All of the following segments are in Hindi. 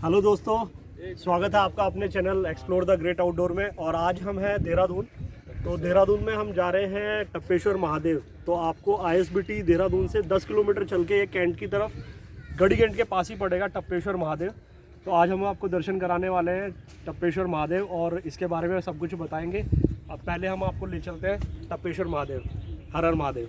हेलो दोस्तों, स्वागत है आपका अपने channel explore the great outdoor में। और आज हम हैं देहरादून। तो देहरादून में हम जा रहे हैं टप्पेश्वर महादेव। तो आपको आईएसबीटी देहरादून से 10 किलोमीटर चल के एक कैंट की तरफ गढ़ी कैंट के पास ही पड़ेगा टप्पेश्वर महादेव। तो आज हम आपको दर्शन कराने वाले हैं टप्पेश्वर महादेव और इसके बारे में सब कुछ बताएंगे। अब पहले हम आपको ले चलते हैं टप्पेश्वर महादेव। हर हर महादेव।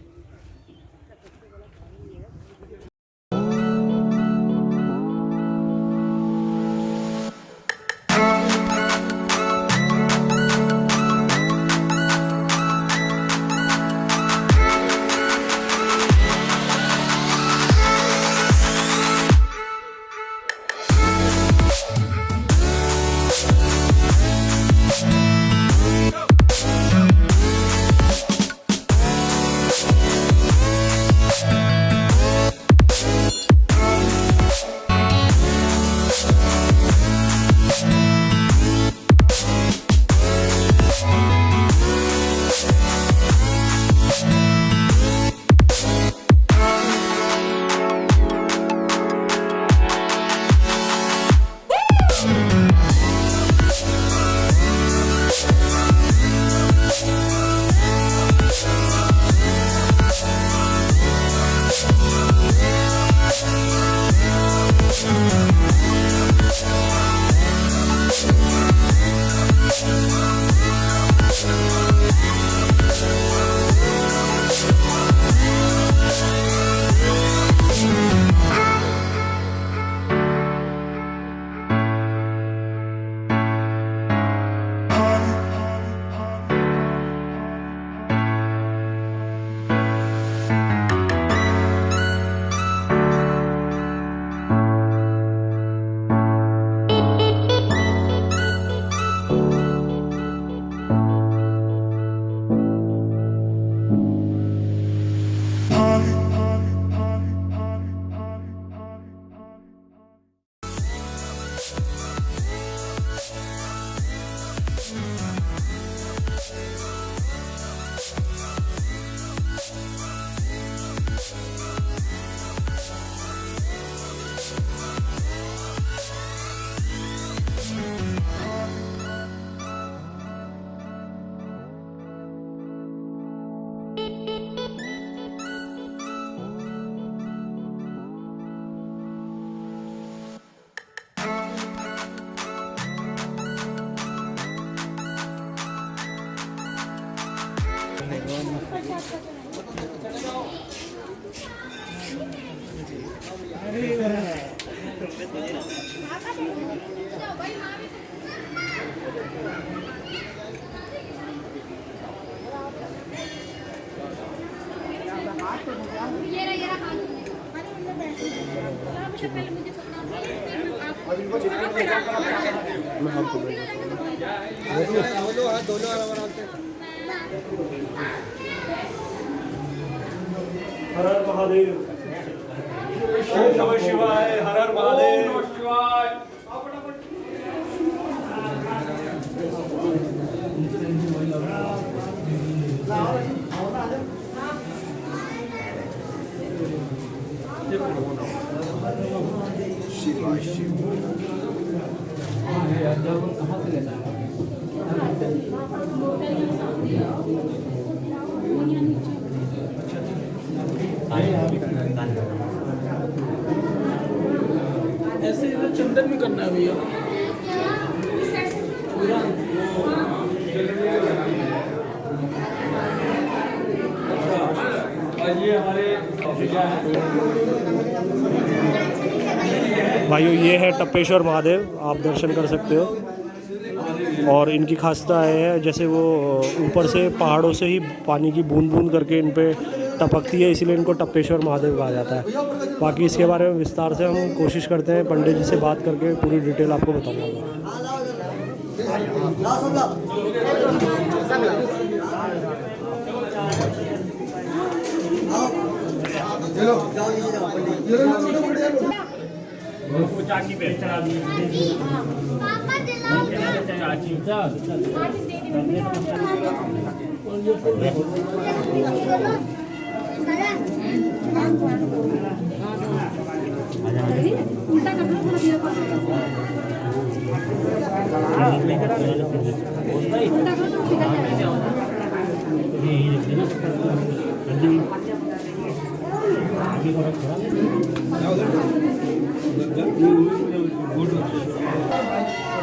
हर हर महादेव। ओम नमः शिवाय। हर हर महादेव। शिवाय शिव। कहाँ से लेना है? ऐसे इधर चंदन भी करना है भैया। ये हमारे भाइयों, ये है टप्पेश्वर महादेव। आप दर्शन कर सकते हो। और इनकी खासियत है जैसे वो ऊपर से पहाड़ों से ही पानी की बूंद बूंद करके इन पे टपकती है, इसीलिए इनको टप्पेश्वर महादेव कहा जाता है। बाकी इसके बारे में विस्तार से हम कोशिश करते हैं पंडित जी से बात करके पूरी डिटेल आपको बताऊंगा।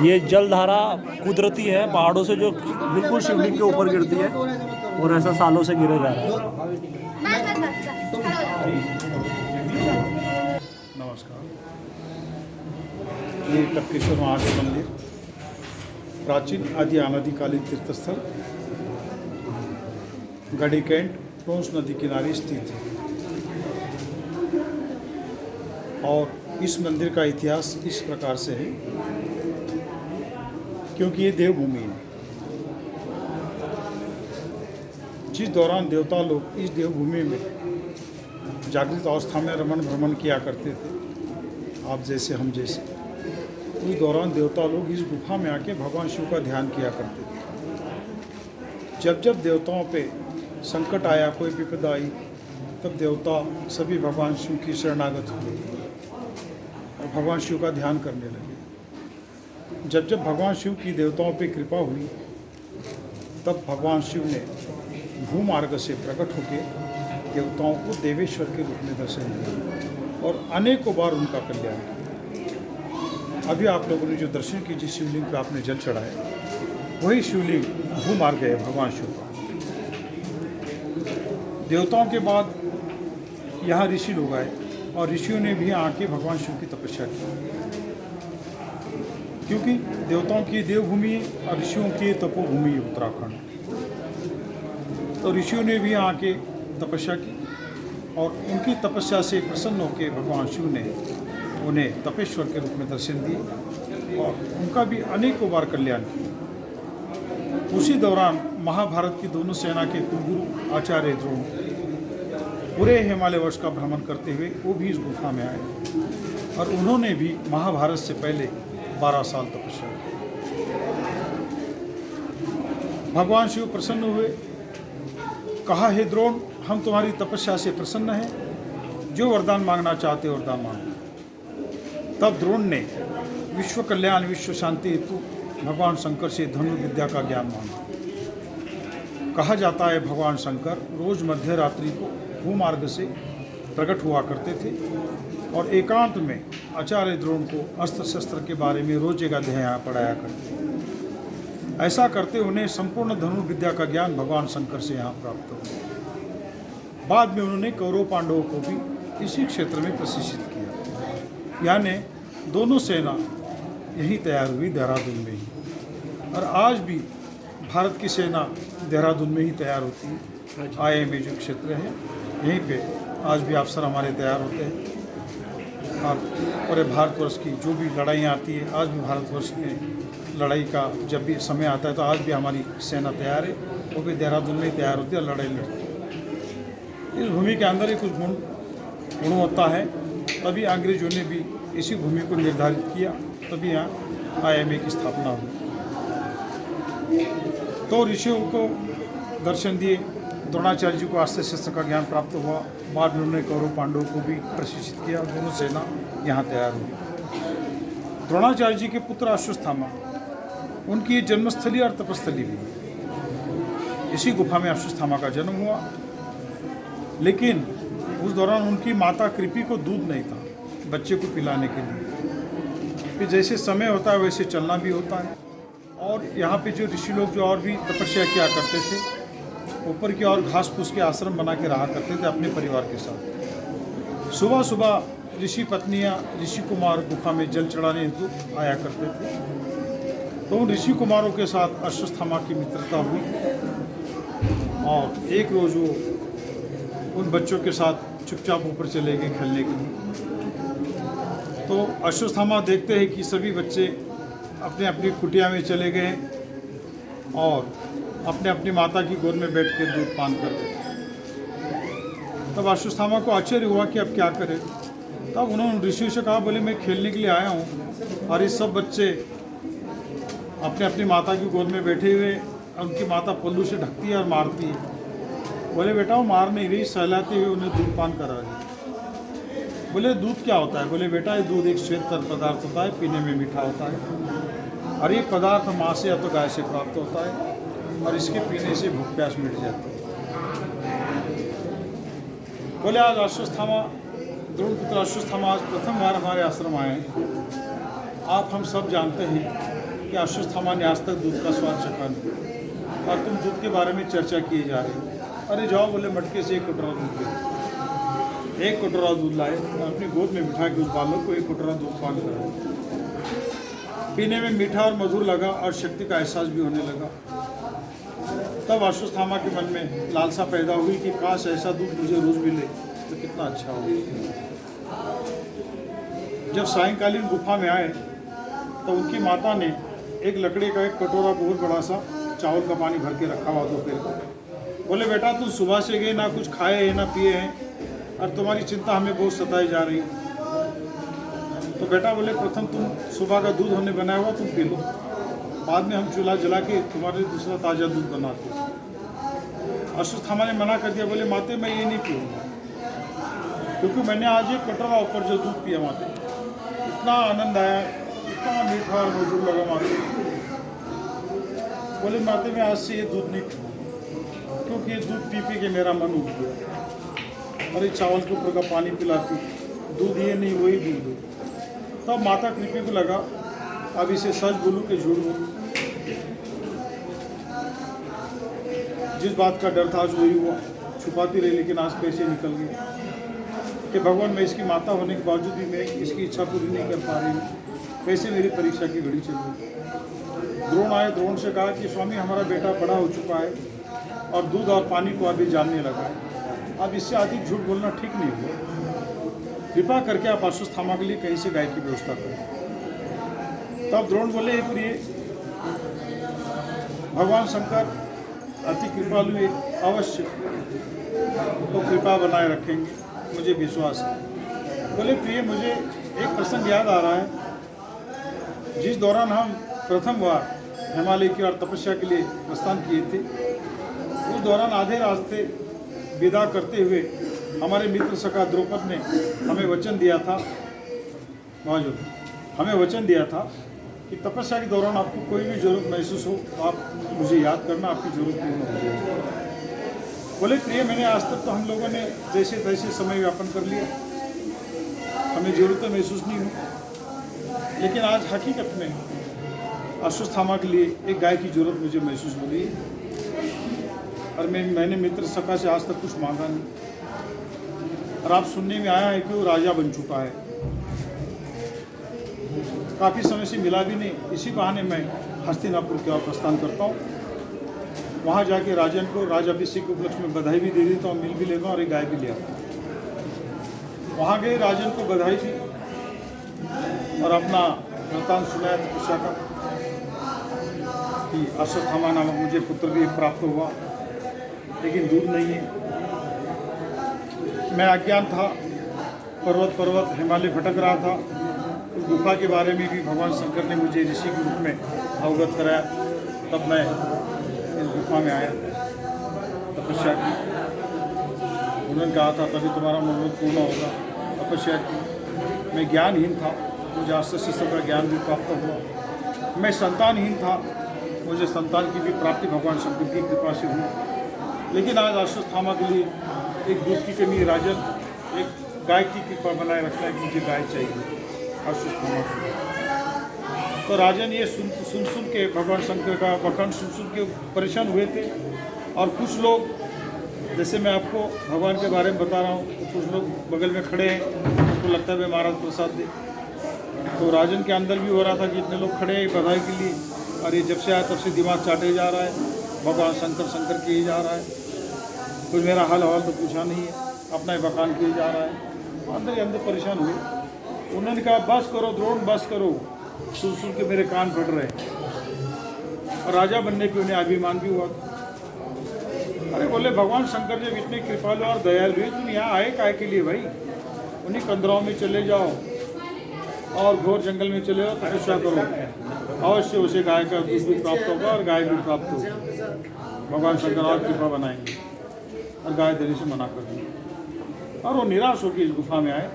ये जलधारा कुदरती है, पहाड़ों से जो बिल्कुल शिवलिंग के ऊपर गिरती है और ऐसा सालों से गिरे जा रहा है। नमस्कार। ये टपकेश्वर महादेव मंदिर प्राचीन आदि अनादिकालीन तीर्थस्थल गढ़ी कैंट टोंस नदी किनारे स्थित है और इस मंदिर का इतिहास इस प्रकार से है क्योंकि ये देवभूमि है। जिस दौरान देवता लोग इस देवभूमि में जागृत अवस्था में रमण भ्रमण किया करते थे, आप जैसे हम जैसे, उस दौरान देवता लोग इस गुफा में आके भगवान शिव का ध्यान किया करते थे। जब जब देवताओं पे संकट आया, कोई विपदा आई, तब देवता सभी भगवान शिव की शरणागत हुए और भगवान शिव का ध्यान करने लगे। जब जब भगवान शिव की देवताओं पे कृपा हुई, तब भगवान शिव ने भूमार्ग से प्रकट होकर देवताओं को देवेश्वर के रूप में दर्शन दिया और अनेकों बार उनका कल्याण किया। अभी आप लोगों ने जो दर्शन की, जिस शिवलिंग पर आपने जल चढ़ाया, वही शिवलिंग भूमार्ग है भगवान शिव का। देवताओं के बाद यहाँ ऋषि लोग आए और ऋषियों ने भी आके भगवान शिव की तपस्या की, क्योंकि देवताओं की देवभूमि है और ऋषियों की तपोभूमि है उत्तराखंड। तो ऋषियों ने भी आके तपस्या की और उनकी तपस्या से प्रसन्न होकर भगवान शिव ने उन्हें तपेश्वर के रूप में दर्शन दिए और उनका भी अनेकों बार कल्याण किया। उसी दौरान महाभारत की दोनों सेना के कुलगुरु आचार्य द्रोण पूरे हिमालय वर्ष का भ्रमण करते हुए वो भी इस गुफा में आए और उन्होंने भी महाभारत से पहले 12 साल तपस्या की। भगवान शिव प्रसन्न हुए, कहा, हे द्रोण, हम तुम्हारी तपस्या से प्रसन्न हैं, जो वरदान मांगना चाहते हो वरदान मांगो। तब द्रोण ने विश्व कल्याण विश्व शांति हेतु भगवान शंकर से धनु विद्या का ज्ञान मांगा। कहा जाता है भगवान शंकर रोज मध्य रात्रि को भूमार्ग से प्रकट हुआ करते थे और एकांत में आचार्य द्रोण को अस्त्र शस्त्र के बारे में रोज एक अध्याय पढ़ाया करते। ऐसा करते उन्हें संपूर्ण धनु विद्या का ज्ञान भगवान शंकर से यहाँ प्राप्त हुआ। बाद में उन्होंने कौरव पांडवों को भी इसी क्षेत्र में प्रशिक्षित किया। यानी दोनों सेना यहीं तैयार हुई, देहरादून में ही। और आज भी भारत की सेना देहरादून में ही तैयार होती है। IIMA जो क्षेत्र है, यहीं पे आज भी अफसर हमारे तैयार होते हैं। और पूरे भारतवर्ष की जो भी लड़ाइयाँ आती है, आज भी भारतवर्ष में लड़ाई का जब भी समय आता है तो आज भी हमारी सेना तैयार है, वो भी देहरादून में ही तैयार होती है और लड़ाई लड़ती है। इस भूमि के अंदर ही कुछ गुण होता है, तभी अंग्रेजों ने भी इसी भूमि को निर्धारित किया, तभी यहाँ IIMA की स्थापना हुई। तो ऋषियों को दर्शन दिए, द्रोणाचार्य जी को अस्त्र शस्त्र का ज्ञान प्राप्त हुआ। बाद में उन्होंने कौरव पांडवों को भी प्रशिक्षित किया, दोनों सेना यहाँ तैयार हुई। द्रोणाचार्य जी के पुत्र अश्वत्थामा, उनकी जन्मस्थली और तपस्थली भी इसी गुफा में अश्वत्थामा का जन्म हुआ। लेकिन उस दौरान उनकी माता कृपि को दूध नहीं था बच्चे को पिलाने के लिए। फिर जैसे समय होता है वैसे चलना भी होता है। और यहाँ पे जो ऋषि लोग जो और भी तपस्या किया करते थे, ऊपर की और घास फूस के आश्रम बना के रहा करते थे अपने परिवार के साथ। सुबह सुबह ऋषि पत्नियाँ, ऋषि कुमार गुफा में जल चढ़ाने हेतु आया करते थे। तो उन ऋषि कुमारों के साथ अश्वत्थामा की मित्रता हुई और एक रोज़ वो उन बच्चों के साथ चुपचाप ऊपर चले गए खेलने के लिए। तो अश्वत्थामा देखते हैं कि सभी बच्चे अपने अपनी कुटिया में चले गए और अपने अपनी माता की गोद में बैठ के दूध पान कर रहे। तब अश्वत्थामा को आश्चर्य हुआ कि अब क्या करें। तब उन्होंने ऋषि से कहा, बोले मैं खेलने के लिए आया हूँ और ये सब बच्चे अपने अपनी माता की गोद में बैठे हुए, उनकी माता पल्लू से ढकती है और मारती है। बोले बेटा वो मार नहीं रही, सहलाते हुए उन्हें दूध पान करा रही। बोले दूध क्या होता है? बोले बेटा ये दूध एक श्वेत पदार्थ होता है, पीने में मीठा होता है और ये पदार्थ माँ से या तो गाय से प्राप्त होता है और इसके पीने से भूख प्यास मिट जाती है। बोले आज अश्वत्थामा, द्रोण पुत्र अश्वत्थामा आज प्रथम बार हमारे आश्रम आए हैं। आप हम सब जानते हैं कि अश्वत्थामा ने आज तक दूध का स्वाद चखा नहीं और तुम दूध के बारे में चर्चा किए जा रहे हो। अरे जाओ, बोले मटके से 1 कटोरा दूध ले। 1 कटोरा दूध लाए, अपनी गोद में बिठा के उस बालक को 1 कटोरा दूध पान कराया। पीने में मीठा और मधुर लगा और शक्ति का एहसास भी होने लगा। तब अश्वत्थामा के मन में लालसा पैदा हुई कि काश ऐसा दूध मुझे रोज मिले तो कितना अच्छा होगा। जब सायंकालीन गुफा में आए तो उनकी माता ने एक लकड़ी का 1 कटोरा बहुत बड़ा सा चावल का पानी भर के रखा हुआ दोपहर को। बोले बेटा तुम सुबह से गए, ना कुछ खाए है ना पिए हैं और तुम्हारी चिंता हमें बहुत सताई जा रही। तो बेटा बोले प्रथम तुम सुबह का दूध हमने बनाया हुआ तुम पी लो, बाद में हम चूल्हा जला के तुम्हारे लिए दूसरा ताज़ा दूध बनाते। अश्वत्थामा ने मना कर दिया। बोले माते मैं ये नहीं पीऊँगा, क्योंकि मैंने आज 1 कटोरा ऊपर जो दूध पिया माते, इतना आनंद आया, इतना मीठा और मधुर लगा माते। बोले माते मैं आज से ये दूध नहीं पीऊँगा, क्योंकि ये दूध पी पी के मेरा मन उठ गया। अरे चावल के ऊपर का पानी पिलाती, दूध ये नहीं वही दूध है। तब माता कृपी को लगा अब इसे सच बोलूं कि झूठ बोलूं। जिस बात का डर था आज वही हुआ, छुपाती रही लेकिन आज कैसे निकल गई कि भगवान मैं इसकी माता होने के बावजूद भी मैं इसकी इच्छा पूरी नहीं कर पा रही हूँ। कैसे मेरी परीक्षा की घड़ी चल रही। द्रोण आए, द्रोण से कहा कि स्वामी हमारा बेटा बड़ा हो चुका है और दूध और पानी को अभी जानने लगा है, अब इससे अधिक झूठ बोलना ठीक नहीं हुआ। कृपा करके आप अश्वत्थामा के लिए कहीं से गाय की व्यवस्था करें। तब द्रोण बोले प्रिय भगवान शंकर अति कृपालु है, अवश्य तो कृपा बनाए रखेंगे, मुझे विश्वास है। बोले प्रिय मुझे एक प्रसंग याद आ रहा है। जिस दौरान हम प्रथम बार हिमालय की ओर तपस्या के लिए प्रस्थान किए थे, उस दौरान आधे रास्ते विदा करते हुए हमारे मित्र सखा द्रौपद ने हमें वचन दिया था, हमें वचन दिया था कि तपस्या के दौरान आपको कोई भी जरूरत महसूस हो तो आप मुझे याद करना, आपकी जरूरत पूर्ण हो जाएगी। बोले प्रिय मैंने आज तक तो हम लोगों ने जैसे तैसे समय व्यापन कर लिया, हमें जरूरतें महसूस नहीं हुई, लेकिन आज हकीकत में अश्वत्थामा के लिए एक गाय की जरूरत मुझे महसूस हो रही है और मैंने मित्र सखा से आज तक कुछ मांगा नहीं। और आप सुनने में आया है कि वो राजा बन चुका है, काफ़ी समय से मिला भी नहीं। इसी बहाने मैं हस्तिनापुर की ओर प्रस्थान करता हूँ, वहाँ जाके राजन को राजाभिषेक के उपलक्ष्य में बधाई भी दे देता हूँ, मिल भी लेता हूँ और एक गाय भी ले आता हूँ। वहाँ गए, राजन को बधाई दी और अपना वृत्तांत सुनाया तपस्या का कि अश्वत्थामा नामक मुझे पुत्र भी प्राप्त हुआ, लेकिन दूध नहीं है। मैं अज्ञान था, पर्वत हिमालय भटक रहा था। उस गुफा के बारे में भी भगवान शंकर ने मुझे ऋषि के रूप में अवगत कराया। तब मैं इस गुफा में आया, तपस्या की। उन्होंने कहा था तभी तुम्हारा मनोरथ पूर्ण होगा, तपस्या की। मैं ज्ञानहीन था, मुझे अस्त्र शस्त्र का ज्ञान भी प्राप्त हुआ। मैं संतानहीन था, मुझे संतान की भी प्राप्ति भगवान शंकर की कृपा से हुई। लेकिन आज अश्वत्थामा के लिए एक दूध की कमी, राजन एक गाय की कृपा बनाए रखना है कि मुझे गाय चाहिए अश्वत्थामा के। तो राजन ये सुन के भगवान शंकर का वखान सुन के परेशान हुए थे। और कुछ लोग, जैसे मैं आपको भगवान के बारे में बता रहा हूँ, तो कुछ लोग बगल में खड़े हैं, उनको लगता है वे महाराज प्रसाद दे। तो राजन के अंदर भी हो रहा था कि इतने लोग खड़े हैं बधाई के लिए, और ये जब से आया तब से दिमाग चाटे जा रहा है, भगवान शंकर किए जा रहा है। कुछ मेरा हाल तो पूछा नहीं है, अपना ही बखान किए जा रहा है। अंदर ही अंदर परेशान हुए। उन्होंने कहा बस करो द्रोण, बस करो, सुन के मेरे कान फट रहे। और राजा बनने के उन्हें अभिमान भी हुआ। अरे बोले भगवान शंकर जब इतने कृपालु और दयालु हुए, तुम यहाँ आए काहे के लिए भाई? उन्हीं कंदराओं में चले जाओ और घोर जंगल में चले जाओ, तपस्या करो, अवश्य उसे गाय का दूध भी प्राप्त होगा और गाय भी प्राप्त होगी। भगवान शंकर और कृपा बनाएंगे। और गाय देने से मना कर दिया। और वो निराश होकर इस गुफा में आए।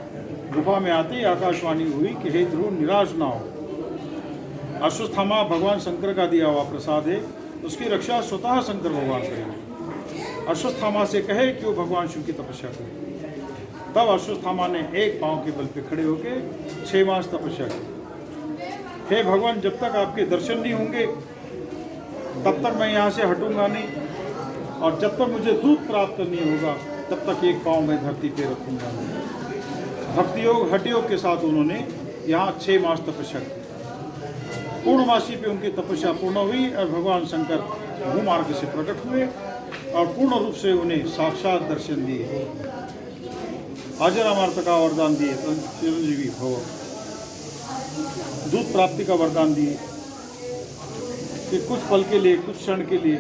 गुफा में आते ही आकाशवाणी हुई कि हे ध्रुव, निराश ना हो, अश्वत्थामा भगवान शंकर का दिया हुआ प्रसाद है, उसकी रक्षा स्वतः शंकर भगवान करेंगे। अश्वत्थामा से कहे कि वो भगवान शिव की तपस्या करे। तब अश्वत्थामा ने एक पांव के बल पे खड़े होकर 6 मास तपस्या की। हे भगवान, जब तक आपके दर्शन नहीं होंगे तब तक मैं यहाँ से हटूंगा नहीं, और जब तक मुझे दूध प्राप्त नहीं होगा तब तक एक पांव मैं धरती पे रखूंगा नहीं। भक्ति योग हठ योग के साथ उन्होंने यहाँ 6 मास तपस्या की। पूर्णमासी पे उनकी तपस्या पूर्ण हुई और भगवान शंकर भूमार्ग से प्रकट हुए और पूर्ण रूप से उन्हें साक्षात दर्शन दिए, अजर अमरता का वरदान दिए, चिरंजीवी भव, दूध प्राप्ति का वरदान दिए कि कुछ पल के लिए, कुछ क्षण के लिए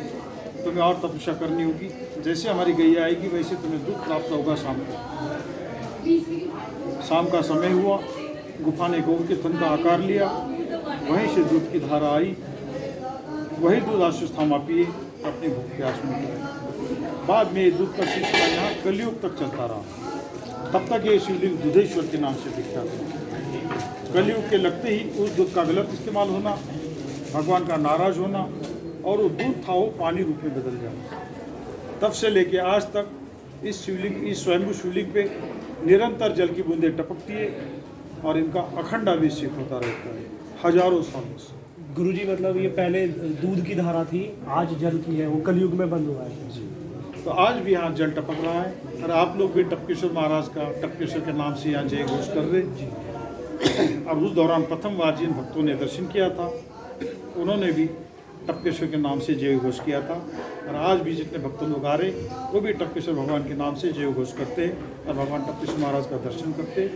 तुम्हें और तपस्या करनी होगी। जैसे हमारी गैया आएगी वैसे तुम्हें दूध प्राप्त होगा शाम को। शाम का समय हुआ, गुफा ने गौ के थन का आकार लिया, वहीं से दूध की धारा आई, वही दूध अश्वत्थामा पिए, अपनी भूख प्यास मिटाई। बाद में ये दूध का सिलसिला यहाँ कलयुग तक चलता रहा। तब तक ये शिवलिंग दुधेश्वर के नाम से विख्यात है। कलयुग के लगते ही उस दूध का गलत इस्तेमाल होना, भगवान का नाराज होना और वो दूध था वो पानी रूप में बदल जाना। तब से लेके आज तक इस शिवलिंग, इस स्वयंभू शिवलिंग पे निरंतर जल की बूंदें टपकती है और इनका अखंड अभिषेक होता रहता है हजारों सालों से। गुरुजी, मतलब ये पहले दूध की धारा थी, आज जल की है, वो कलयुग में बंद हुआ है जी। तो आज भी यहाँ जल टपक रहा है और आप लोग भी टपकेश्वर महाराज का, टपकेश्वर के नाम से यहाँ जय घोष कर रहे। और उस दौरान प्रथम बार जिन भक्तों ने दर्शन किया था उन्होंने भी टपकेश्वर के नाम से जय घोष किया था। और आज भी जितने भक्त लोग आ रहे वो भी टपकेश्वर भगवान के नाम से जय घोष करते हैं और भगवान टपकेश्वर महाराज का दर्शन करते,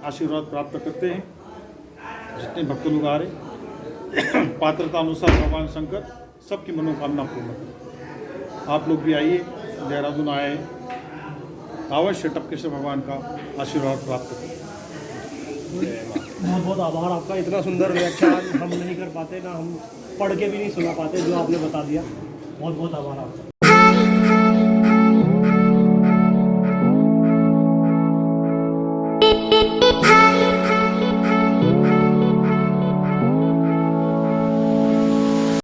आशीर्वाद प्राप्त करते हैं। जितने भक्त लोग आ रहे पात्रता अनुसार भगवान शंकर सबकी मनोकामना पूर्ण करें। आप लोग भी आइए, देहरादून आए, अवश्य टपकेश्वर भगवान का आशीर्वाद प्राप्त करें। बहुत बहुत आभार आपका। इतना सुंदर व्याख्यान हम नहीं कर पाते, ना हम पढ़ के भी नहीं सुना पाते, जो आपने बता दिया। बहुत बहुत आभार आपका।